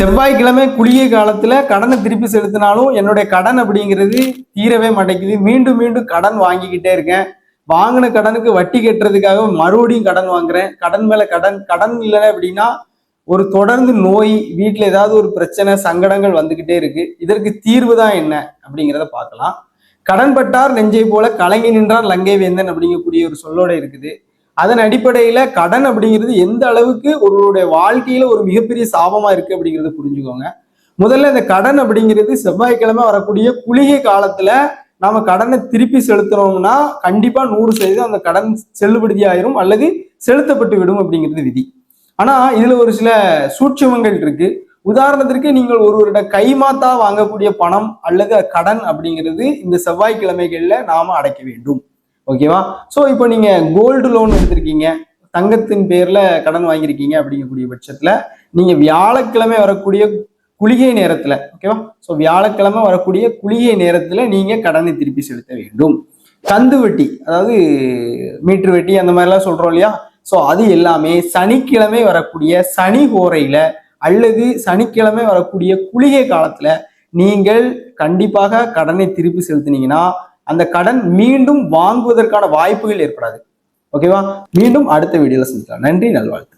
செவ்வாய்க்கிழமை குளிகை காலத்துல கடனை திருப்பி செலுத்தினாலும் என்னுடைய கடன் அப்படிங்கிறது தீரவே மாட்டேங்குது. மீண்டும் மீண்டும் கடன் வாங்கிக்கிட்டே இருக்கேன். வாங்கின கடனுக்கு வட்டி கட்டுறதுக்காக மறுபடியும் கடன் வாங்குறேன். கடன் மேல கடன், கடன் இல்லை அப்படின்னா ஒரு தொடர்ந்து நோய், வீட்டுல ஏதாவது ஒரு பிரச்சனை, சங்கடங்கள் வந்துகிட்டே இருக்கு. இதற்கு தீர்வு தான் என்ன அப்படிங்கிறத பார்க்கலாம். கடன் பட்டார் நெஞ்சை போல கலங்கி நின்றார் லங்கை வேந்தன் அப்படிங்கக்கூடிய ஒரு சொல்லோட இருக்குது. அதன் அடிப்படையில கடன் அப்படிங்கிறது எந்த அளவுக்கு ஒருவருடைய வாழ்க்கையில ஒரு மிகப்பெரிய சாபமா இருக்கு அப்படிங்கிறத புரிஞ்சுக்கோங்க. முதல்ல இந்த கடன் அப்படிங்கிறது செவ்வாய்க்கிழமை வரக்கூடிய குளிகை காலத்துல நாம கடனை திருப்பி செலுத்துறோம்னா கண்டிப்பா 100% அந்த கடன் செல்லுபடி ஆயிரும் அல்லது செலுத்தப்பட்டு விடும் அப்படிங்கிறது விதி. ஆனா இதுல ஒரு சில சூட்சுமங்கள் இருக்கு. உதாரணத்திற்கு நீங்கள் ஒருவரிட கைமாத்தா வாங்கக்கூடிய பணம் அல்லது கடன் அப்படிங்கிறது இந்த செவ்வாய்க்கிழமைகள்ல நாம அடைக்க வேண்டும். ஓகேவா? ஸோ இப்போ நீங்க கோல்டு லோன் எடுத்திருக்கீங்க, தங்கத்தின் பேர்ல கடன் வாங்கியிருக்கீங்க அப்படிங்கக்கூடிய பட்சத்துல நீங்க வியாழக்கிழமை வரக்கூடிய குளிகை நேரத்துல, ஓகேவா? ஸோ வியாழக்கிழமை வரக்கூடிய குளிகை நேரத்துல நீங்க கடனை திருப்பி செலுத்த வேண்டும். கந்து வட்டி, அதாவது மீட்டர் வெட்டி அந்த மாதிரிலாம் சொல்றோம் இல்லையா? ஸோ அது எல்லாமே சனிக்கிழமை வரக்கூடிய சனி ஹோரையில அல்லது சனிக்கிழமை வரக்கூடிய குளிகை காலத்துல நீங்கள் கண்டிப்பாக கடனை திருப்பி செலுத்தினீங்கன்னா அந்த கடன் மீண்டும் வாங்குவதற்கான வாய்ப்புகள் ஏற்படாது. ஓகேவா? மீண்டும் அடுத்த வீடியோல சந்திக்கலாம். நன்றி, நல்வாழ்த்து.